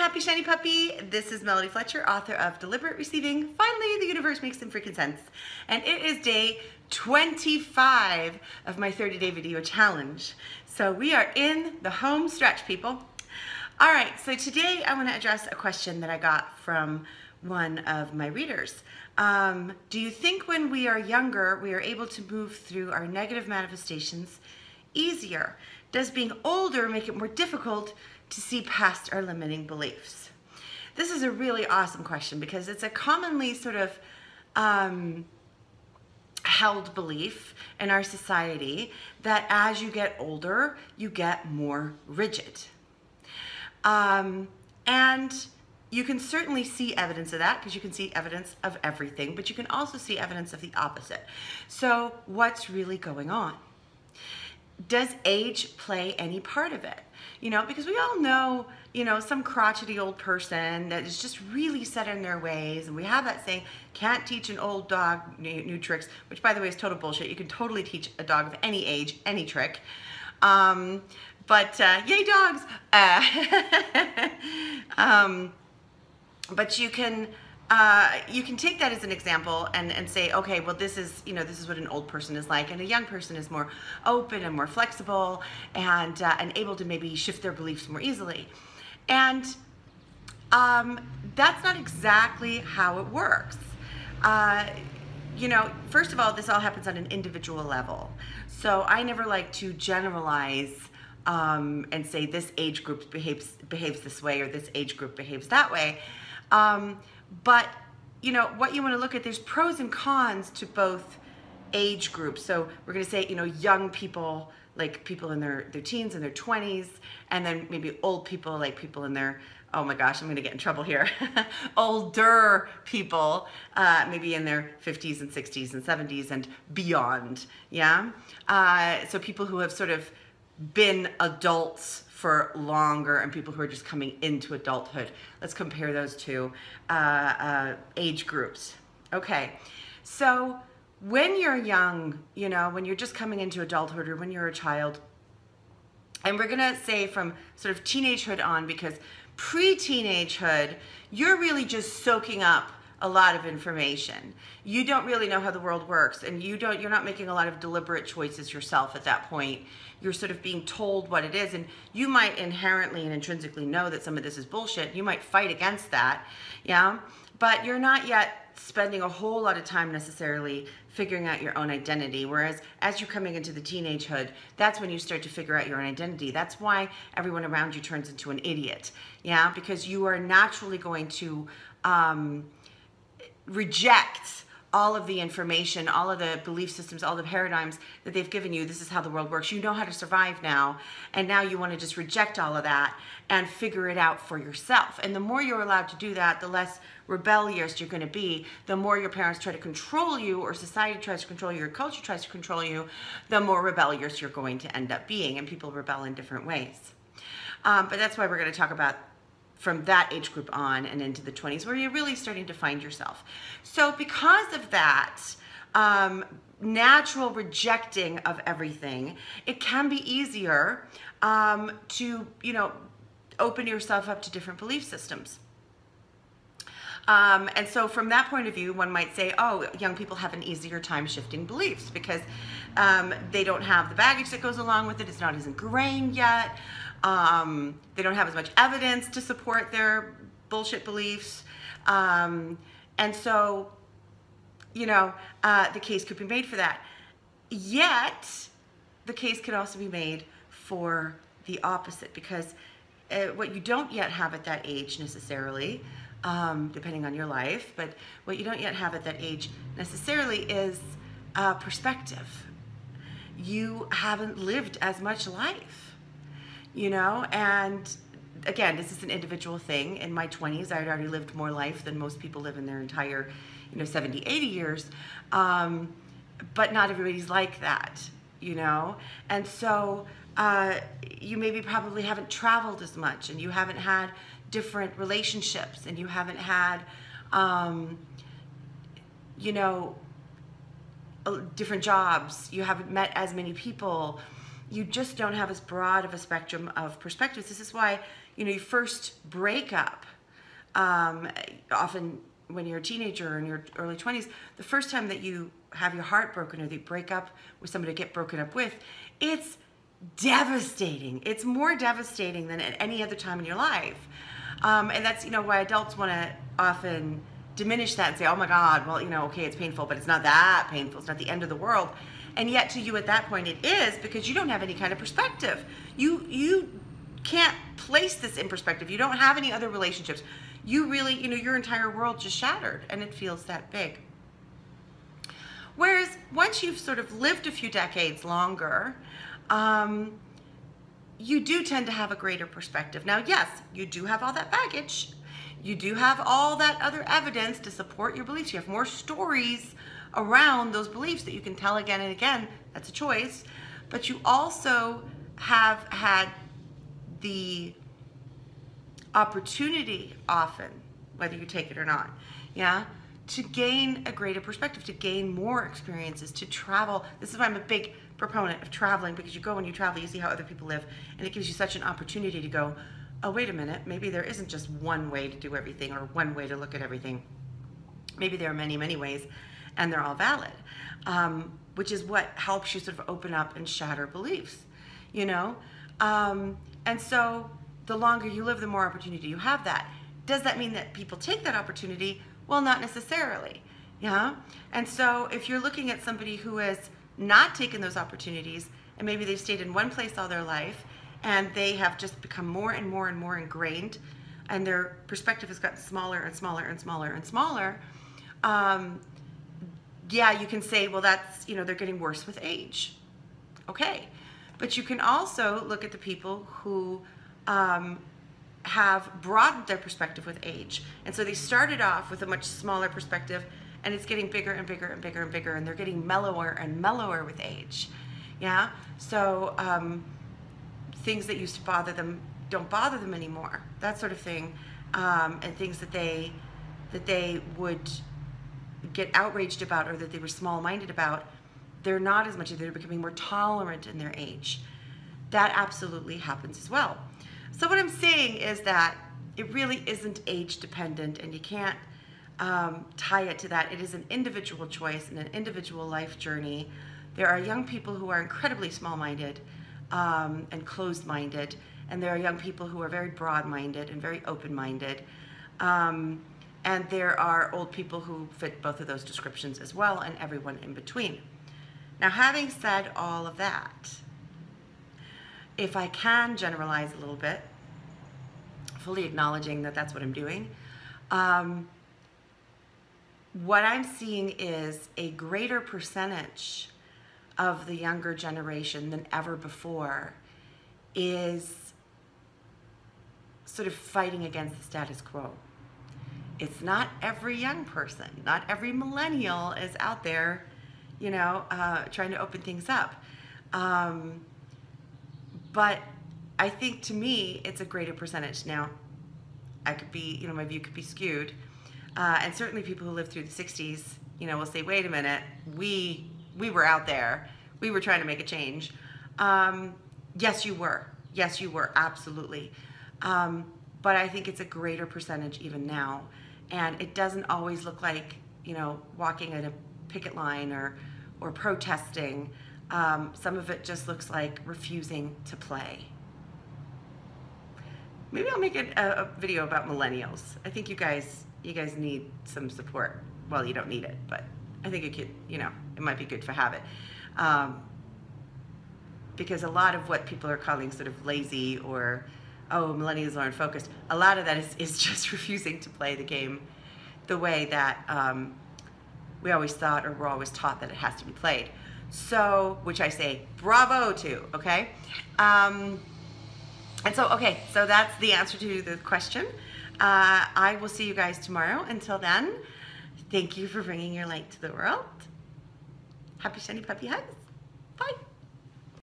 happy shiny puppy. This is Melody Fletcher, author of Deliberate Receiving. Finally, the universe makes some freaking sense. And it is day 25 of my 30-day video challenge. So we are in the home stretch, people. All right, so today I want to address a question that I got from one of my readers. Do you think when we are younger, we are able to move through our negative manifestations easier? Does being older make it more difficult to see past our limiting beliefs? This is a really awesome question because it's a commonly sort of held belief in our society that as you get older, you get more rigid. And you can certainly see evidence of that because you can see evidence of everything, but you can also see evidence of the opposite. So what's really going on? Does age play any part of it? You know, because we all know, you know, some crotchety old person that is just really set in their ways. And we have that saying, can't teach an old dog new tricks, which by the way is total bullshit. You can totally teach a dog of any age, any trick. But yay dogs. But you can take that as an example and say, okay, well, this is, you know, this is what an old person is like, and a young person is more open and more flexible and able to maybe shift their beliefs more easily. And that's not exactly how it works. You know, first of all, this all happens on an individual level. So I never like to generalize and say this age group behaves this way or this age group behaves that way. But, you know, what you want to look at, there's pros and cons to both age groups. So we're going to say, you know, young people, like people in their teens and their 20s, and then maybe old people, like people in their, oh my gosh, I'm going to get in trouble here, older people, maybe in their 50s and 60s and 70s and beyond, yeah? So people who have sort of been adults for longer and people who are just coming into adulthood. Let's compare those two age groups. Okay, so when you're young, you know, when you're just coming into adulthood or when you're a child, and we're gonna say from sort of teenagehood on, because pre-teenagehood, you're really just soaking up a lot of information. You don't really know how the world works, and you're not making a lot of deliberate choices yourself at that point. You're sort of being told what it is, and you might inherently and intrinsically know that some of this is bullshit. You might fight against that, yeah? But you're not yet spending a whole lot of time necessarily figuring out your own identity, whereas as you're coming into the teenagehood, that's when you start to figure out your own identity. That's why everyone around you turns into an idiot, yeah? Because you are naturally going to reject all of the information, all of the belief systems, all the paradigms that they've given you. This is how the world works. You know how to survive now, and now you want to just reject all of that and figure it out for yourself. And the more you're allowed to do that, the less rebellious you're going to be. The more your parents try to control you, or society tries to control you, or culture tries to control you, the more rebellious you're going to end up being. And people rebel in different ways. But that's why we're going to talk about from that age group on and into the 20s, where you're really starting to find yourself. So because of that natural rejecting of everything, it can be easier to, you know, open yourself up to different belief systems. And so from that point of view, one might say, oh, young people have an easier time shifting beliefs because they don't have the baggage that goes along with it. It's not as ingrained yet. They don't have as much evidence to support their bullshit beliefs. And so, you know, the case could be made for that. Yet, the case could also be made for the opposite, because what you don't yet have at that age necessarily, depending on your life, but what you don't yet have at that age necessarily is perspective. You haven't lived as much life. You know, and again, this is an individual thing. In my 20s, I had already lived more life than most people live in their entire, you know, 70, 80 years. But not everybody's like that, you know? And so you maybe probably haven't traveled as much, and you haven't had different relationships, and you haven't had, you know, different jobs. You haven't met as many people. You just don't have as broad of a spectrum of perspectives. This is why, you know, your first breakup, often when you're a teenager or in your early 20s, the first time that you have your heart broken or you break up with somebody to get broken up with, it's devastating. It's more devastating than at any other time in your life. And that's, you know, why adults want to often diminish that and say, oh my God, well, you know, okay, it's painful, but it's not that painful. It's not the end of the world. And yet to you at that point it is, because you don't have any kind of perspective. You can't place this in perspective. You don't have any other relationships. You really, you know, your entire world just shattered, and it feels that big. Whereas once you've sort of lived a few decades longer, you do tend to have a greater perspective. Now, yes, you do have all that baggage. You do have all that other evidence to support your beliefs. You have more stories around those beliefs that you can tell again and again. That's a choice. But you also have had the opportunity often, whether you take it or not, yeah, to gain a greater perspective, to gain more experiences, to travel. This is why I'm a big proponent of traveling, because you go and you travel, you see how other people live, and it gives you such an opportunity to go, oh, wait a minute, maybe there isn't just one way to do everything or one way to look at everything. Maybe there are many, many ways, and they're all valid, which is what helps you sort of open up and shatter beliefs, you know? And so the longer you live, the more opportunity you have that. Does that mean that people take that opportunity? Well, not necessarily, yeah? And so if you're looking at somebody who has not taken those opportunities, and maybe they've stayed in one place all their life, and they have just become more and more and more ingrained, and their perspective has gotten smaller and smaller and smaller and smaller, yeah, you can say, well, that's, you know, they're getting worse with age. Okay. But you can also look at the people who have broadened their perspective with age. And so they started off with a much smaller perspective, and it's getting bigger and bigger and bigger and bigger, and they're getting mellower and mellower with age. Yeah? So things that used to bother them don't bother them anymore, that sort of thing. And things that they would get outraged about, or that they were small-minded about, they're not as much. They're becoming more tolerant in their age. That absolutely happens as well. So what I'm saying is that it really isn't age dependent, and you can't tie it to that. It is an individual choice and an individual life journey. There are young people who are incredibly small-minded and closed-minded, and there are young people who are very broad-minded and very open-minded. And there are old people who fit both of those descriptions as well, and everyone in between. Now, having said all of that, if I can generalize a little bit, fully acknowledging that that's what I'm doing, what I'm seeing is a greater percentage of the younger generation than ever before is sort of fighting against the status quo. It's not every young person, not every millennial is out there, you know, trying to open things up. But I think, to me, it's a greater percentage. Now, I could be, you know, my view could be skewed. And certainly people who lived through the 60s, you know, will say, wait a minute, we were out there. We were trying to make a change. Yes, you were. Yes, you were, absolutely. But I think it's a greater percentage even now. And it doesn't always look like, you know, walking at a picket line or protesting. Some of it just looks like refusing to play. Maybe I'll make a video about millennials. I think you guys need some support. Well, you don't need it, but I think it could, you know, it might be good to have it. Because a lot of what people are calling sort of lazy or, oh, millennials aren't focused, a lot of that is just refusing to play the game the way that we always thought, or we're always taught that it has to be played. So, which I say bravo to, okay? And so, okay, so that's the answer to the question. I will see you guys tomorrow. Until then, thank you for bringing your light to the world. Happy shiny puppy hugs. Bye.